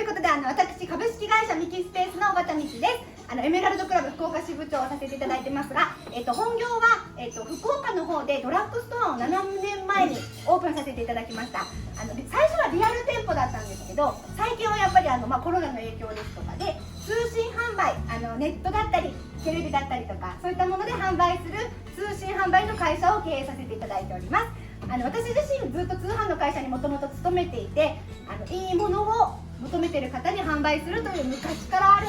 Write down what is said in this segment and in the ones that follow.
いうことで私株式会社ミキスペースの小畑美希です。エメラルドクラブ福岡支部長をさせていただいてますが、本業は、福岡の方でドラッグストアを7年前にオープンさせていただきました。最初はリアル店舗だったんですけど、最近はやっぱりコロナの影響ですとかで通信販売、ネットだったりテレビだったりとかそういったもので販売する通信販売の会社を経営させていただいております。私自身ずっと通販の会社にもともと勤めていて、いいものを求めている方に販売するという昔からある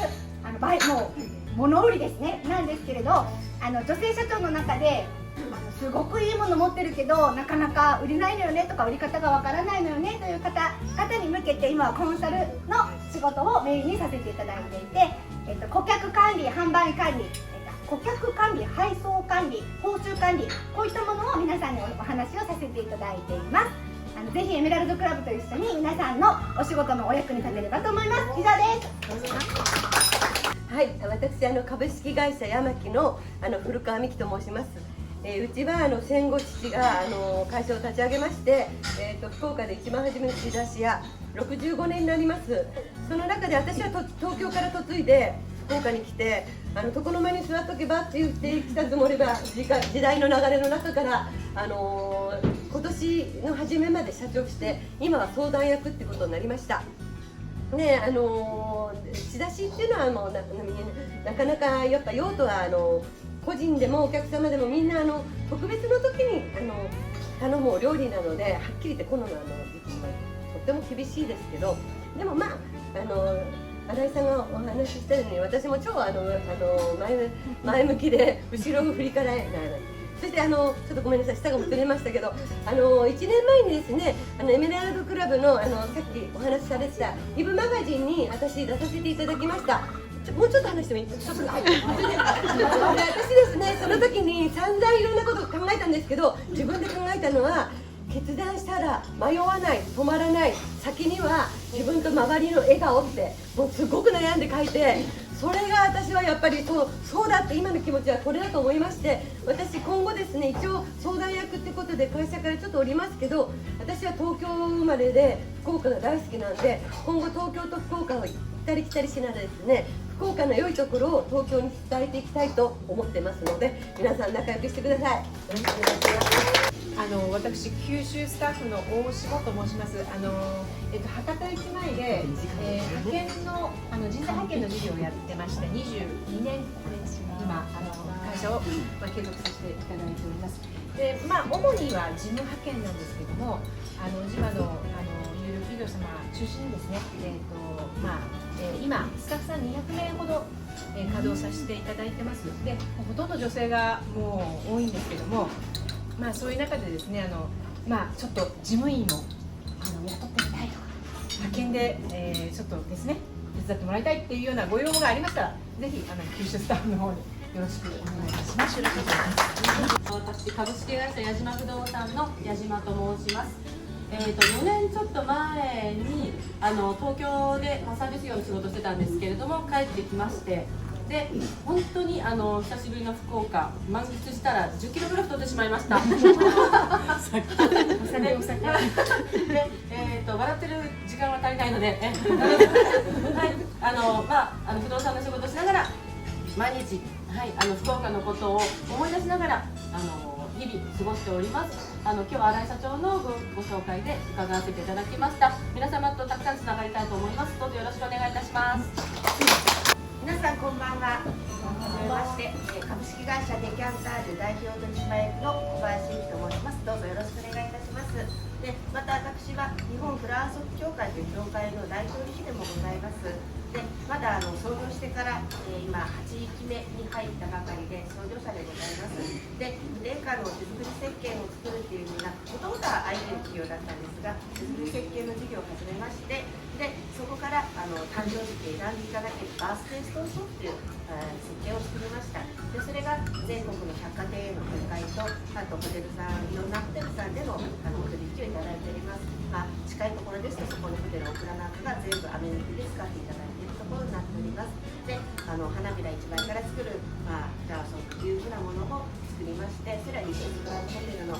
もう物売りですねなんですけれど、女性社長の中ですごくいいもの持ってるけどなかなか売れないのよねとか売り方がわからないのよねという方に向けて今はコンサルの仕事をメインにさせていただいていて、顧客管理、販売管理、顧客管理、配送管理、報酬管理、こういったものを皆さんにお話をさせていただいています。ぜひエメラルドクラブと一緒に皆さんのお仕事のお役に立てればと思います。以上です。はい、私株式会社ヤマキの古川美希と申します。うちは戦後父が会社を立ち上げまして、福岡で一番初めの仕出し屋65年になります。その中で私は東京から嫁いで福岡に来て床の間に座っとけばって言ってきたつもりが時代の流れの中から今年の初めまで社長して今は相談役ってことになりました。ね、仕出しっていうのはもうなかなかやっぱ用途は個人でもお客様でもみんな特別の時に頼むお料理なのではっきり言ってこの時期はとっても厳しいですけど、でもまあ新井さんがお話ししたように私も超前向きで後ろを振り返らない。そしてちょっとごめんなさい、下がもつれましたけど1年前にですねエメラルドクラブのさっきお話しされてたイブマガジンに私出させていただきました。もうちょっと話してもいいですか？私ですね、その時に散々いろんなことを考えたんですけど、自分で考えたのは決断したら迷わない、止まらない、先には自分と周りの笑顔ってもうすごく悩んで書いて、それが私はやっぱりそうだって今の気持ちはこれだと思いまして、私今後ですね一応相談役ってことで会社からちょっとおりますけど、私は東京生まれで福岡が大好きなんで、今後東京と福岡を行ったり来たりしながらですね福岡の良いところを東京に伝えていきたいと思ってますので、皆さん仲良くしてください。よろしくお願いします。私九州スタッフの大島と申します。博多駅前で、派遣の人材派遣の事業をやってまして22年今会社を、継続させていただいております。で、主には事務派遣なんですけども、地場の有料企業様中心にですね、今スタッフさん200名ほど稼働させていただいてます。で、ほとんど女性がもう多いんですけども。そういう中でですねちょっと事務員を雇ってみたいとか派遣で、ちょっとですね手伝ってもらいたいっていうようなご要望がありましたら、ぜひ九州スタッフの方によろしくお願いいたします。よろしくお願いします。私株式会社矢島不動産の矢島と申します。4年ちょっと前に東京でサービス業の仕事してたんですけれども帰ってきまして、で本当に久しぶりの福岡満喫したら10キロぐらい太ってしまいました。お酒で、笑ってる時間は足りないので、不動産の仕事をしながら毎日、福岡のことを思い出しながら日々過ごしております。今日は新井社長のご紹介で伺わせていただきました。皆様とたくさんつながりたいと思います。どうぞよろしくお願いいたします。皆さんこんばんは。はじめまして、株式会社デキャンタージュ代表取締役の小林由紀と申します。どうぞよろしくお願いいたします。で、また私は日本フラワーソフ協会という協会の代表理事でもございます。で、まだ創業してから今8期目に入ったばかりで創業者でございます。で、年間の手作り石鹸を作るっていうふうな、もともとは IT 企業だったんですが、手作り石鹸の事業を始めまして、で、そこから誕生日で選んでいただけるバースデーストーンソープという石鹸を作りました。で、それが全国の百貨店への展開と、あとホテルさん、いろんなホテルさんでのお取引をいただいております。近いところですとそこのホテルオクラなんかが全部アメニティで使っていただいているところになっております。で、花びら1枚から作る、フラワーソープというふうなものを作作りまして、それは西グランドホテルの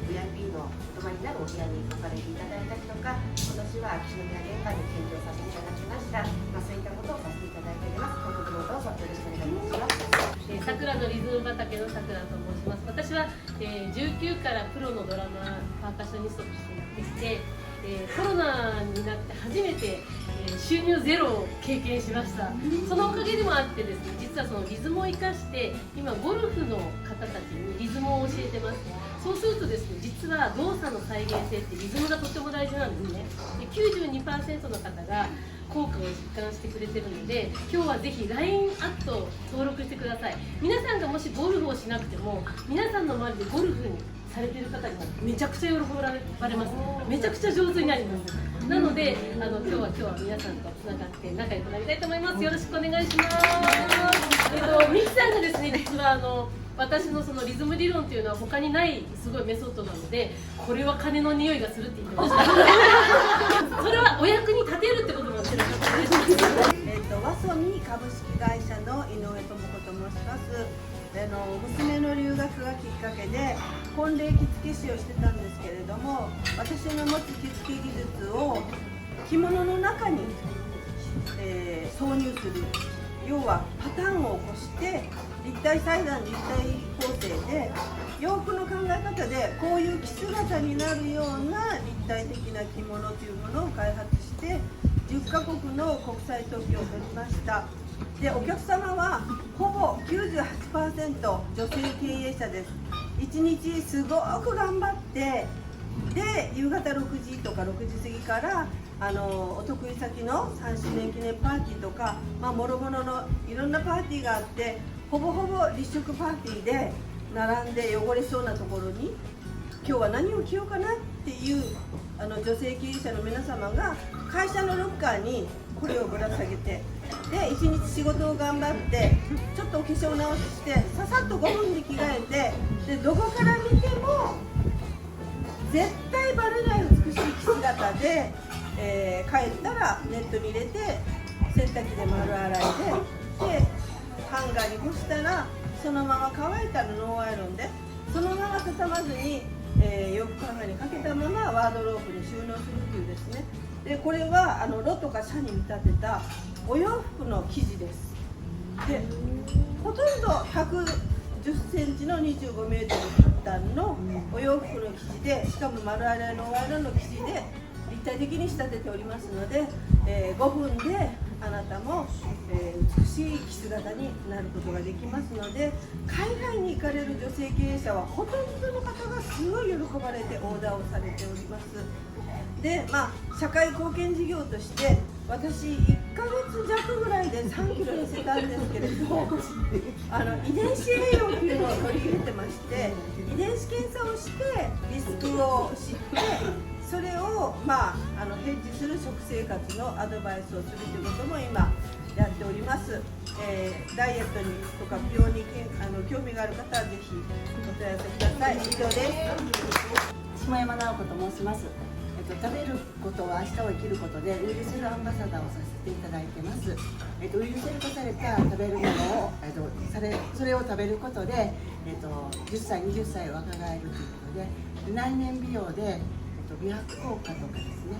VIP のお泊まりになるお部屋に置かれていただいたりとか、今年は秋篠宮殿下に献上させていただきました。そういったことをさせていただいております。今後ともどうぞよろしくお願いいたします。桜のリズム畑の桜と申します。私は、19からプロのドラマパーカッショニストとしてやってきて、コロナになって初めて、収入ゼロを経験しました。そのおかげでもあってですね、実はそのリズムを生かして今ゴルフの方たちにリズムを教えてます。そうするとですね、実は動作の再現性ってリズムがとても大事なんですね。で 92% の方が効果を実感してくれてるので、今日はぜひ LINE アット登録してください。皆さんがもしゴルフをしなくても、皆さんの周りでゴルフにされてる方にはめちゃくちゃ喜ばれます。めちゃくちゃ上手になります。なので今日は皆さんとつながって仲良くなりたいと思います。よろしくお願いします。ミキさんがですね、実は私のそのリズム理論っていうのは他にないすごいメソッドなので、これは金の匂いがするって言ってました。それはお役に立てるってことなんですよ。ワソミ株式会社の井上智子と申します。娘の留学がきっかけで婚礼着付け師をしてたんですけれども、私の持つ着付け技術を着物の中に、挿入する、要はパターンを起こして立体裁断、立体構成で洋服の考え方でこういう着姿になるような立体的な着物というものを開発して10カ国の国際特許を取りました。でお客様はほぼ 98% 女性経営者です。1日すごく頑張ってで夕方6時とか6時過ぎからお得意先の3周年記念パーティーとか、もろもろのいろんなパーティーがあって、ほぼほぼ立食パーティーで並んで汚れそうなところに今日は何を着ようかなっていう女性経営者の皆様が会社のロッカーにこれをぶら下げて、で一日仕事を頑張ってちょっとお化粧直ししてささっと5分で着替えて、でどこから見ても絶対バレない美しい着姿で、帰ったらネットに入れて洗濯機で丸洗いでハンガーに干したらそのまま乾いたらノーアイロンでそのまま畳まずに、洋服ハンガーにかけたままワードロープに収納するというですね。でこれはロとかシャに見立てたお洋服の生地です。でほとんど110センチの25メートルパターンのお洋服の生地で、しかも丸洗いのワイロンの生地で立体的に仕立てておりますので、5分であなたも、美しい着姿になることができますので、海外に行かれる女性経営者はほとんどの方がすごい喜ばれてオーダーをされております。で社会貢献事業として私1ヶ月弱ぐらいで3キロ痩せたんですけれども、遺伝子栄養というのを取り入れてまして、遺伝子検査をしてリスクを知ってそれをヘッジする食生活のアドバイスをするということも今やっております。ダイエットにとか美容に興味がある方はぜひお問い合わせください。以上です。下山直子と申します。食べることは明日を生きることでウイルセルアンバサダーをさせていただいてます。ウイルセル化された食べるものをそれを食べることで、10歳20歳若返るということで、内燃美容で、美白効果とかですね、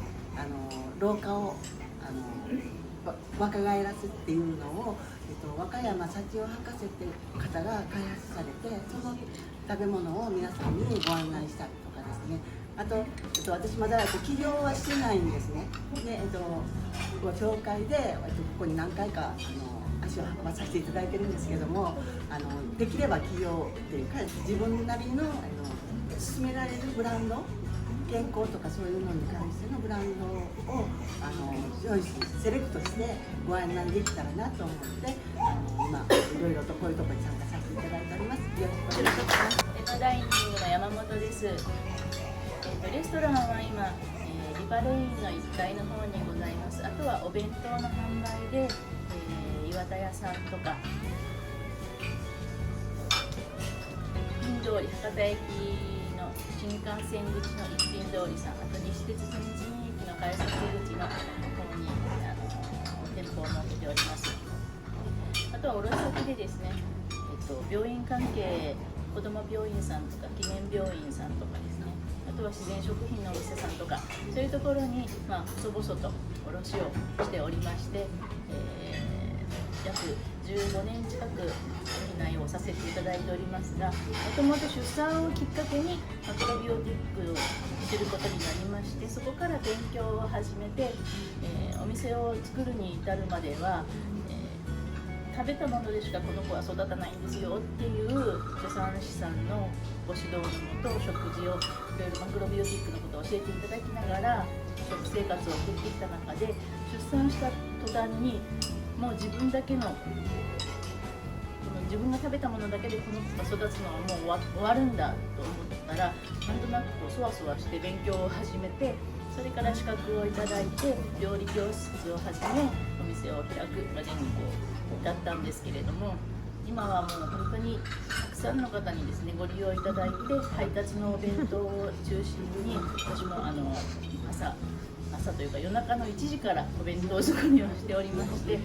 老化を若返らすっていうのを、和歌山幸男博士っていう方が開発されて、その食べ物を皆さんにご案内したりとかですね。あと、私まだ起業はしてないんですね。で、ご紹介で、ここに何回か足を運ばさせていただいてるんですけども、できれば起業っていうか自分なりの進められるブランド、健康とかそういうのに関してのブランドをチョイスセレクトしてご案内できたらなと思って今いろいろとこういうところに参加させていただいております。よろしくお願いします。ダイニングの山本です。レストランは今、リバレインの1階の方にございます。あとはお弁当の販売で、岩田屋さんとか品通り、博多駅の新幹線口の一品通りさん、あと西鉄天神駅の改札口の方に店舗を設けております。あとは卸先でですね、病院関係子ども病院さんとか記念病院さんとかですね、あとは自然食品のお店さんとか、そういうところに細々と卸をしておりまして、約15年近く商いをさせていただいておりますが、もともと出産をきっかけにマクロビオティックを知ることになりまして、そこから勉強を始めて、お店を作るに至るまでは、食べたものでしかこの子は育たないんですよっていう助産師さんのご指導のもと、食事をいろいろマクロビオティックのことを教えていただきながら食生活を送ってきた中で、出産した途端にもう自分だけの自分が食べたものだけでこの子が育つのはもう終わるんだと思ったら、なんとなくこうそわそわして勉強を始めて、それから資格をいただいて料理教室を始めお店を開くまでに至ったんですけれども、今はもう本当にたくさんの方にですねご利用いただいて、配達のお弁当を中心に私も朝というか夜中の1時からお弁当作りをしておりまして、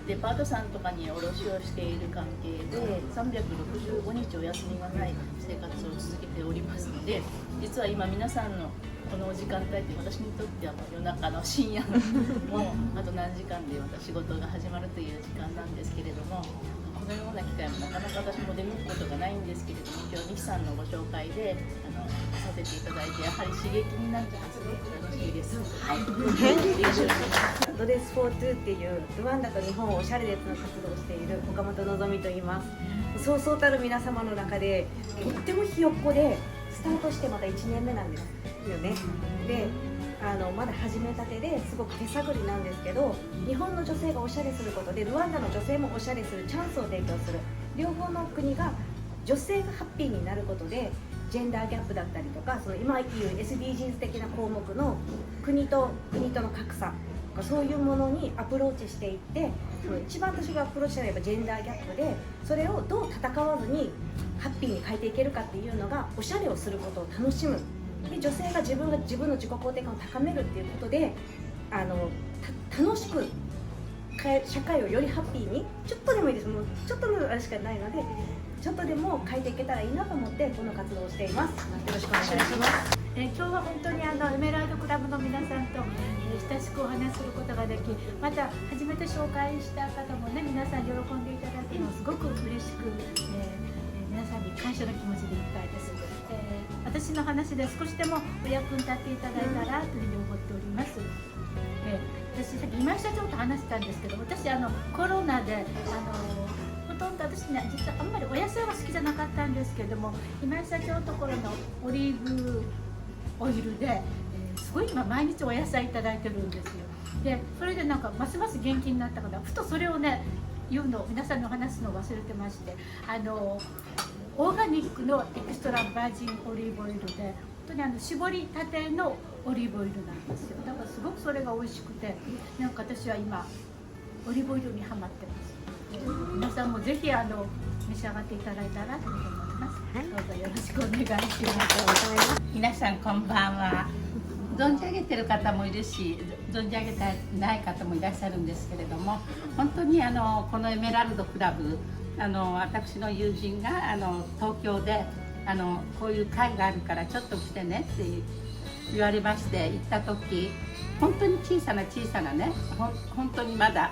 デパートさんとかに卸をしている関係で365日お休みがない生活を続けておりますので、実は今皆さんのこの時間帯って私にとっては夜中の深夜のもうあと何時間でまた仕事が始まるという時間なんですけれども、このような機会もなかなか私も出向くことがないんですけれども、今日ミキさんのご紹介でさせていただいて、やはり刺激になってますね。楽しいです。はい。ドレスフォートゥっていうルワンダと日本をおしゃれでつな活動をしている岡本のぞみと言います。そうそうたる皆様の中でとってもひよっこでスタートしてまだ1年目なんですよね。でまだ始めたてですごく手探りなんですけど、日本の女性がおしゃれすることでルワンダの女性もおしゃれするチャンスを提供する、両方の国が女性がハッピーになることでジェンダーギャップだったりとか、その今言う SDGs 的な項目の国との格差、そういうものにアプローチしていって、一番私がアプローチしたのはやっぱジェンダーギャップで、それをどう戦わずにハッピーに変えていけるかっていうのが、おしゃれをすることを楽しむ、で女性が自分の自己肯定感を高めるっていうことで楽しく社会をよりハッピーに、ちょっとでもいいです、もうちょっとのあれしかないので、ちょっとでも変えていけたらいいなと思ってこの活動をしています。よろしくお願いします。今日は本当にエメラルドクラブの皆さんと、親しくお話しすることができ、また初めて紹介した方もね、皆さん喜んでいただくのすごく嬉しく、皆さんに感謝の気持ちでいっぱいです。私の話で少しでもお役に立っていただいたらというふうに思っております。私さっき今井社長と話したんですけど、私コロナでほとんど私ね、実はあんまりお野菜は好きじゃなかったんですけども、今井社長のところのオリーブオイルで、すごい今毎日お野菜いただいてるんですよ。でそれでなんかますます元気になったから、ふとそれをね言うのを皆さんに話すのを忘れてまして、オーガニックのエクストラバージンオリーブオイルで、本当に絞りたてのオリーブオイルなんですよ。だからすごくそれが美味しくて、なんか私は今オリーブオイルにハマってます。皆さんもぜひ召し上がっていただいたらと思います。どうぞよろしくお願いします。皆さんこんばんは。存じ上げてる方もいるし、存じ上げてない方もいらっしゃるんですけれども、本当にこのエメラルドクラブ、私の友人が東京でこういう会があるからちょっと来てねって言われまして、行った時、本当に小さなね、本当にまだ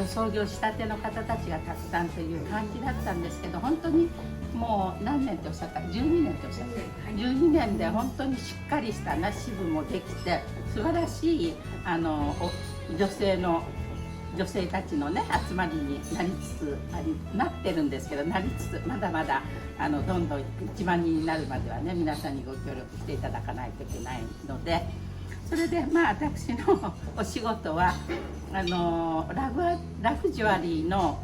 創業したての方たちがたくさんという感じだったんですけど、本当にもう何年っておっしゃった、12年っておっしゃった、12年で本当にしっかりした支部もできて、素晴らしい女性たちのね集まりになってるんですけど、まだまだどんどん1万人になるまではね、皆さんにご協力していただかないといけないので、それで私のお仕事はラグジュアリーの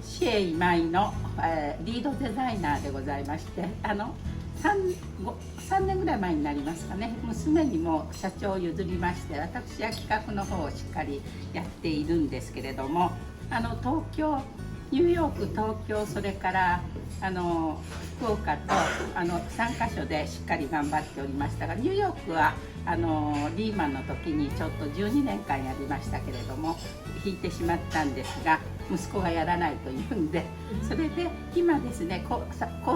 シエイマイの、リードデザイナーでございまして、3年ぐらい前になりますかね、娘にも社長を譲りまして、私は企画の方をしっかりやっているんですけれども、東京、ニューヨーク、東京、それから福岡と3カ所でしっかり頑張っておりましたが、ニューヨークはリーマンの時にちょっと12年間やりましたけれども、引いてしまったんですが、息子がやらないと言うんで、それで今ですね、皇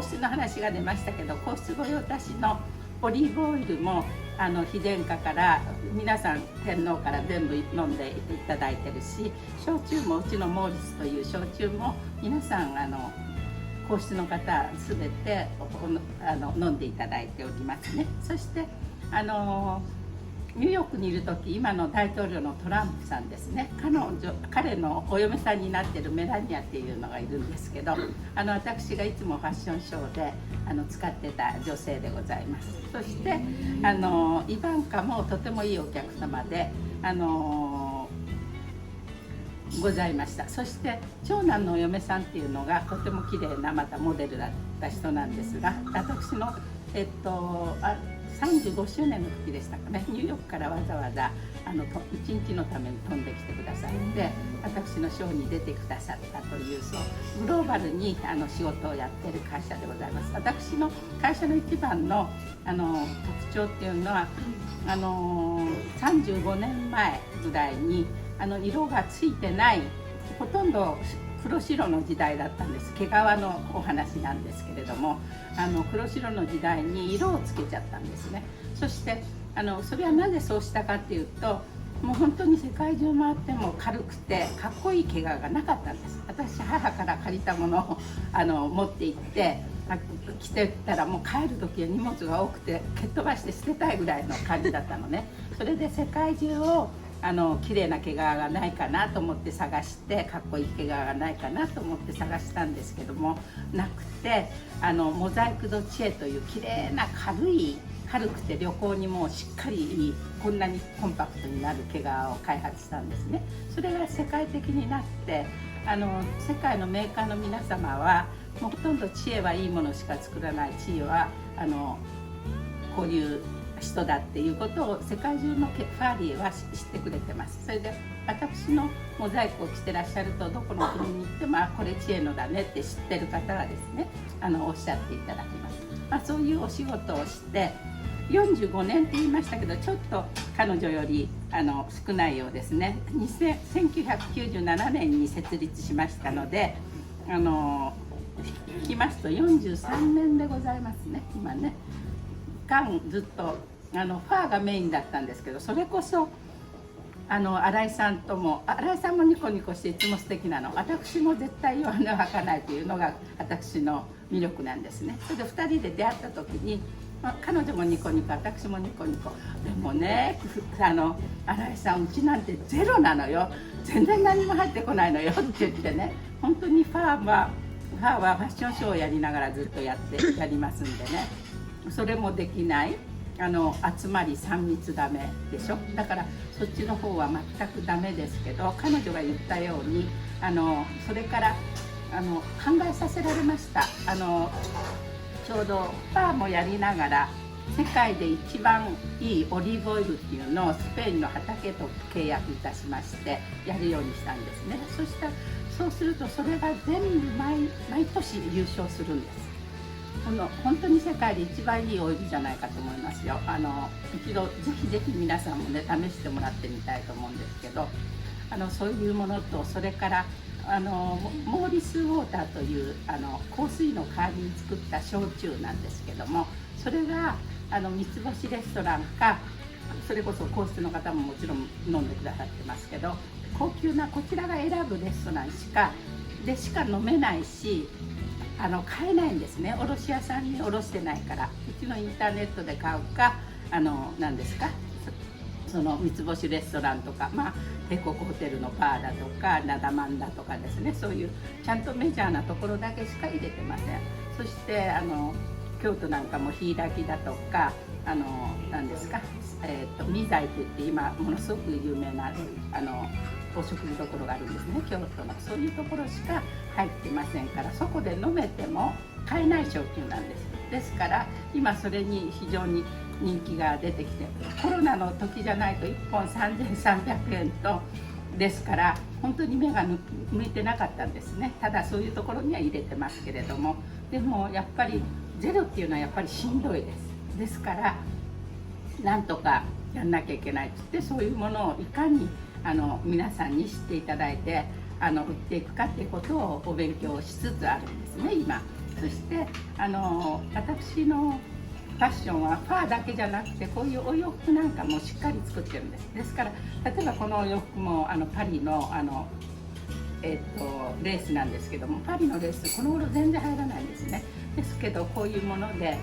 室の話が出ましたけど、皇室御用達のオリーブオイルも妃殿下から皆さん天皇から全部飲んでいただいてるし、焼酎もうちのモーリスという焼酎も皆さん皇室の方すべて飲んでいただいておりますね。そしてニューヨークにいる時、今の大統領のトランプさんですね、彼のお嫁さんになっているメラニアっていうのがいるんですけど、私がいつもファッションショーで使ってた女性でございます。そしてイバンカもとてもいいお客様でございました。そして長男のお嫁さんっていうのがとても綺麗なまたモデルだった人なんですが、私の35周年の時でしたかね、ニューヨークからわざわざ1日のために飛んできてくださって私のショーに出てくださったという、グローバルに仕事をやっている会社でございます。私の会社の一番の特徴っていうのは35年前ぐらいに色がついてない、ほとんど黒白の時代だったんです。毛皮のお話なんですけれども、黒白の時代に色をつけちゃったんですね。そしてそれはなぜそうしたかっていうと、もう本当に世界中回っても軽くてかっこいい毛皮がなかったんです。私母から借りたものを持って行って着てったら、もう帰る時は荷物が多くて蹴っ飛ばして捨てたいぐらいの感じだったのね。それで世界中を綺麗な毛皮がないかなと思って探して、かっこいい毛皮がないかなと思って探したんですけども、なくてモザイク・ド・チエという綺麗な軽くて旅行にもしっかりこんなにコンパクトになる毛皮を開発したんですね。それが世界的になって世界のメーカーの皆様はもうほとんど知恵はいいものしか作らない、知恵はこういう人だっていうことを世界中のファーリーは知ってくれてます。それで私のモザイクを着てらっしゃると、どこの国に行ってもこれ知恵のだねって知ってる方はですねおっしゃっていただきます。そういうお仕事をして45年って言いましたけど、ちょっと彼女より少ないようですね。1997年に設立しましたので聞きますと43年でございますね。今ねずっとファーがメインだったんですけど、それこそ新井さんもニコニコしていつも素敵なの、私も絶対弱音を吐かないというのが私の魅力なんですね。それで2人で出会った時に、彼女もニコニコ、私もニコニコでもね、新井さんうちなんてゼロなのよ、全然何も入ってこないのよって言ってね、本当にファーはファッションショーをやりながらずっとやりますんでね、それもできない、集まり3密ダメでしょ。だからそっちの方は全くダメですけど、彼女が言ったようにそれから考えさせられました。ちょうどファーもやりながら世界で一番いいオリーブオイルっていうのをスペインの畑と契約いたしましてやるようにしたんですね。そうするとそれが全部毎年優勝するんです。本当に世界で一番いいオイルじゃないかと思いますよ。一度ぜひぜひ皆さんもね試してもらってみたいと思うんですけど、そういうものと、それからモーリスウォーターという香水の代わりに作った焼酎なんですけども、それが三つ星レストランか、それこそ皇室の方ももちろん飲んでくださってますけど、高級なこちらが選ぶレストランしか飲めないし買えないんですね。卸屋さんに卸してないから、うちのインターネットで買うか何ですか、その三つ星レストランとか、帝国ホテルのバーだとかナダマンだとかですね、そういうちゃんとメジャーなところだけしか入れてません。そして京都なんかも火炊きだとか何ですか、未来といって今ものすごく有名なお食事どころがあるんですね、京都の。そういうところしか入ってませんから、そこで飲めても買えない焼酎なんです。ですから今それに非常に人気が出てきて、コロナの時じゃないと1本3300円とですから、本当に目が向いてなかったんですね。ただそういうところには入れてますけれども、でもやっぱりゼロっていうのはやっぱりしんどいです。ですからなんとかやんなきゃいけないって言って、そういうものをいかに皆さんに知っていただいて売っていくかっていうことをお勉強しつつあるんですね今。そして私のファッションはファーだけじゃなくてこういうお洋服なんかもしっかり作ってるんです。ですから例えばこのお洋服もパリのレースなんですけども、パリのレースこの頃全然入らないんですね。ですけどこういうもので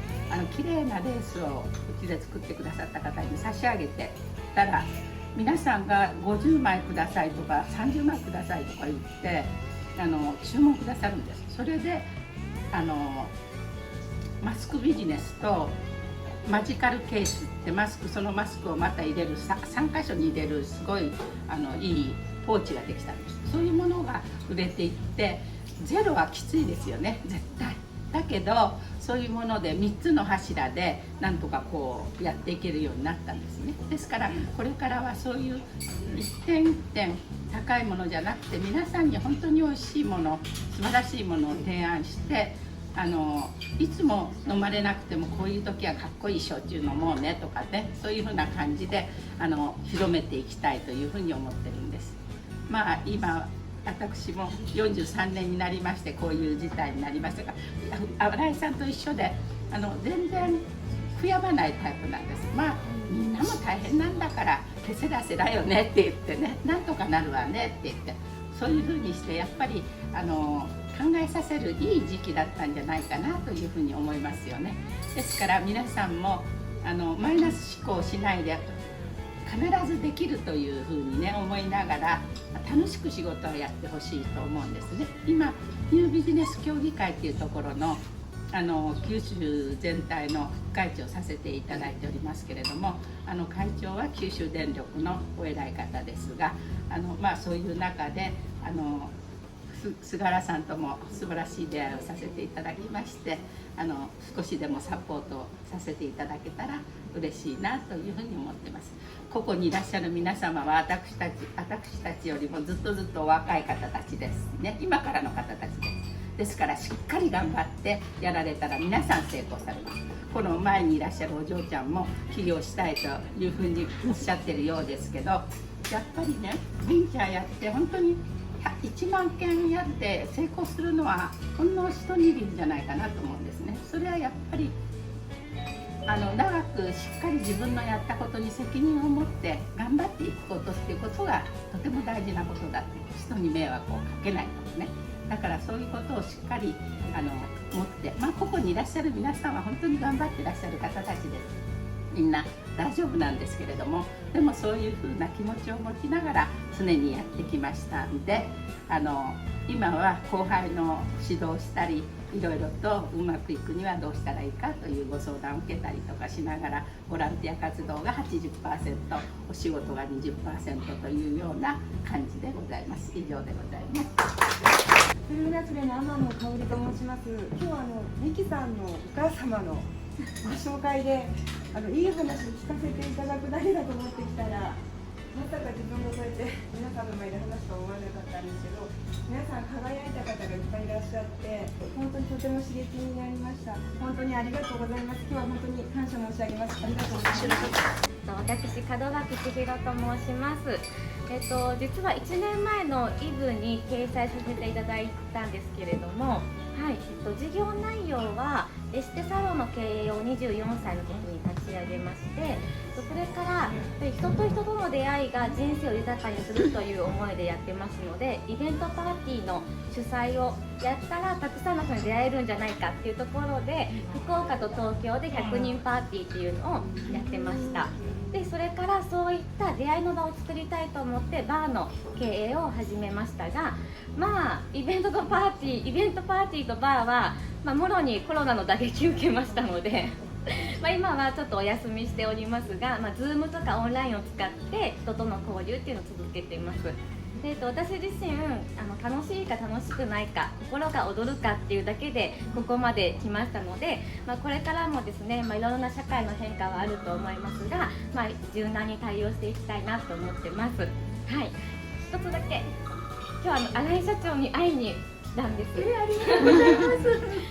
綺麗なレースをうちで作ってくださった方に差し上げてたら、皆さんが50枚くださいとか30枚くださいとか言って注文くださるんです。それでマスクビジネスとマジカルケースってそのマスクをまた入れる 3箇所に入れるすごいいいポーチができたんです。そういうものが売れていって、ゼロはきついですよね絶対。だけどそういうもので3つの柱でなんとかこうやっていけるようになったんですね。ですからこれからはそういう一点一点高いものじゃなくて、皆さんに本当に美味しいもの、素晴らしいものを提案して、いつも飲まれなくてもこういう時はかっこいい焼酎飲もうねとかね、そういうふうな感じで広めていきたいというふうに思ってるんです。まあ今私も43年になりましてこういう事態になりましたが、新井さんと一緒で全然悔やまないタイプなんです。まあみんなも大変なんだからけせらせだよねって言ってね、なんとかなるわねって言って、そういうふうにしてやっぱり考えさせるいい時期だったんじゃないかなというふうに思いますよね。ですから皆さんもマイナス思考をしないで必ずできるというふうにね思いながら楽しく仕事をやってほしいと思うんですね。今ニュービジネス協議会っていうところの九州全体の副会長をさせていただいておりますけれども、会長は九州電力のお偉い方ですが、そういう中で菅原さんとも素晴らしい出会いをさせていただきまして、少しでもサポートさせていただけたら嬉しいなというふうに思ってます。ここにいらっしゃる皆様は私たちよりもずっとお若い方たちですね。今からの方たちです。ですからしっかり頑張ってやられたら皆さん成功されます。この前にいらっしゃるお嬢ちゃんも起業したいというふうにおっしゃってるようですけど、やっぱりねベンチャーやって本当に1万件やって成功するのはほんの一握りじゃないかなと思うんですね。それはやっぱり長くしっかり自分のやったことに責任を持って頑張っていくことっていうことがとても大事なことだって、人に迷惑をかけないことね。だからそういうことをしっかり持って、ここにいらっしゃる皆さんは本当に頑張っていらっしゃる方たちです。みんな大丈夫なんですけれども、でもそういうふうな気持ちを持ちながら常にやってきましたんで、今は後輩の指導をしたりいろいろとうまくいくにはどうしたらいいかというご相談を受けたりとかしながら、ボランティア活動が 80%、 お仕事が 20% というような感じでございます。以上でございます。プルミナチュレの天野香織と申します。今日はミキさんのお母様のご紹介でいい話を聞かせていただくだけだと思ってきたら、まさか自分がそうやって皆さんの前で話すとは思わなかったんですけど、皆さん輝いた方がいっぱいいらっしゃって本当にとても刺激になりました。本当にありがとうございます。今日は本当に感謝申し上げます。ありがとうございます。私、門脇千尋と申します。実は1年前のイブに掲載させていただいたんですけれども、事業内容はエステサロンの経営を24歳の時に立ち上げまして、それから人と人との出会いが人生を豊かにするという思いでやってますので、イベントパーティーの主催をやったらたくさんの人に出会えるんじゃないかっていうところで、福岡と東京で100人パーティーっていうのをやってました。でそれからそういった出会いの場を作りたいと思ってバーの経営を始めましたが、イベントパーティーとバーは、もろにコロナの打撃を受けましたので今はちょっとお休みしておりますが、Zoom とかオンラインを使って人との交流っていうのを続けています。私自身楽しいか楽しくないか、心が躍るかっていうだけでここまで来ましたので、これからもですね、いろんな社会の変化はあると思いますが、柔軟に対応していきたいなと思ってます。一つだけ今日新井社長に会いに来たんです。ありがとうございます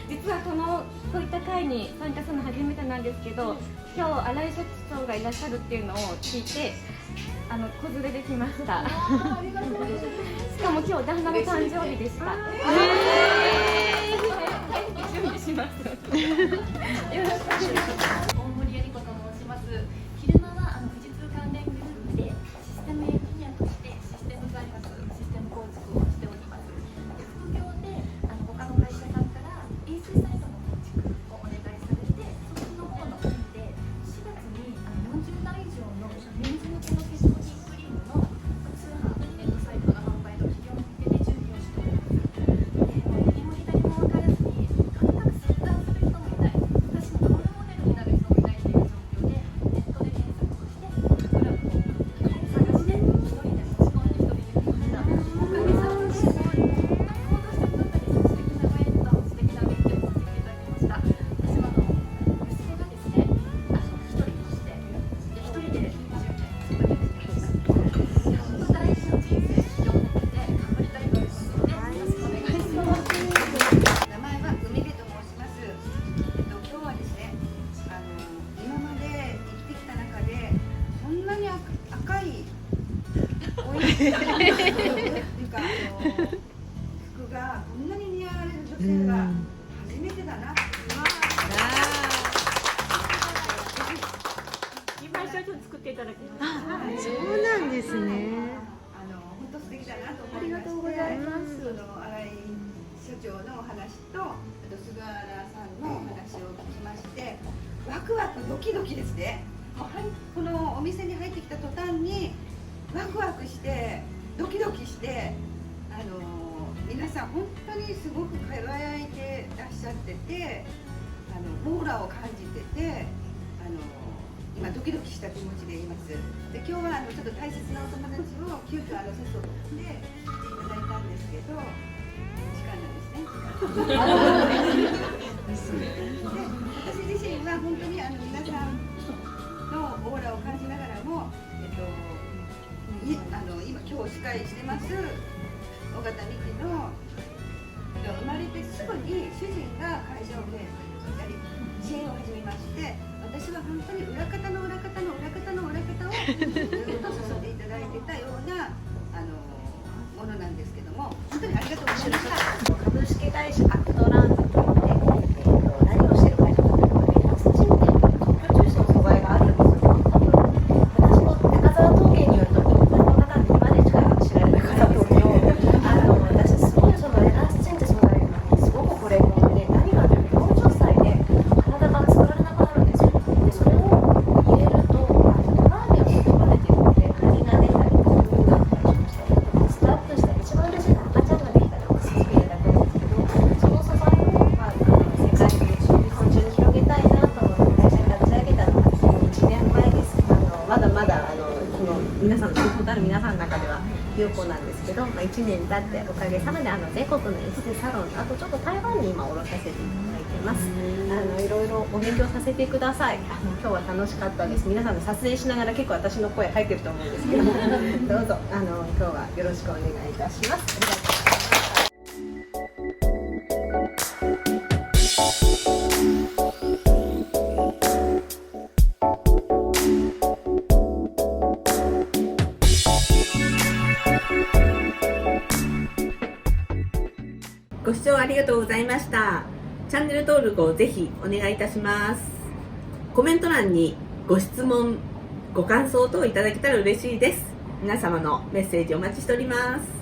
実はこういった会に参加するの初めてなんですけど、今日新井社長がいらっしゃるっていうのを聞いて、子連れできました。しかも今日旦那の誕生日でした。準備します。よろしくお願いします。大森恵理子と申します。昼間は富士通関連グループでシステムエンジニアとしてシステム開発、システム構築をしております。副業で他の会社さんから EC サイトの構築をお願いされて、そっちの方の件で4月に40代以上のメンズ向けの化粧品クリームの通販ネットサイトの販売の企業向けで準備をしております。右も左も分からずにとにかく相談する人もいない、私のロールモデルになる人もいないという状況で、ネットで検索をしてクラブを探して一人で持ち込んで一人で来ました。おかげさまで本当してくださり素敵なご縁と素敵な勉強をさせていただきました。私は息子がですね、一人として一人で10年本当大事な人生を向けて頑張りたいと思いますので、よろしくお願いします。名前は海辺と申します。今日はですね、今まで生きてきた中でこんなに赤いおいしいっていうか服がこんなに似合われる女性が初めてだな。今一緒に作っていただきました。そうなんですね。本当素敵だなと思いまして、ありがとうございます。新井社長のお話と、あと菅原さんのお話を聞きまして、ワクワクドキドキですね。もうこのお店に入ってきた途端にワクワクしてドキドキして、皆さん本当にすごく輝いてらっしゃってて、オーラを感じてて、今ドキドキした気持ちでいます。で今日はちょっと大切なお友達を急遽セットで来ていただいたんですけど、時間なんですね。で私自身は本当に皆さんのオーラを感じながらも、今日司会してます尾形美希の生まれてすぐに主人が会社を経営やり支援を始めまして、私は本当に裏方の裏方の裏方の裏方をずっとさせていただいてたようなものなんですけども、本当にありがとうございました。株式会社アクトランドというので、何をしてる会社かというと、エラスチンって特許中止の素材があるんですよ。私の中澤陶芸によると、一般の方に今でしか知られない方と私すごいそのエラスチンって素材がすごくこれね、何かというと40歳で体が作られなくなるんですよ。でそれを入れるとラーメンを育てているので、張りが出たりとか部分があったりとかしたりとか、スタートした一番嬉しいのは赤ちゃんができたりとかするだけなんですけど、その素材を世界に日本中に広げたいなと思って会社に立ち上げたのが1年前です。まだまだこの皆さんの仕事ある皆さんの中では有効なんですけど、1年経っておかげさまで全国のエステサロン、あとちょっと台湾に今卸させていただいてます。いろいろお勉強させてください。今日は楽しかったです。皆さんの撮影しながら結構私の声入ってると思うんですけどどうぞ今日はよろしくお願いいたします。ありがとうございました。ご視聴ありがとうございました。チャンネル登録をぜひお願いいたします。コメント欄にご質問、ご感想等いただけたら嬉しいです。皆様のメッセージお待ちしております。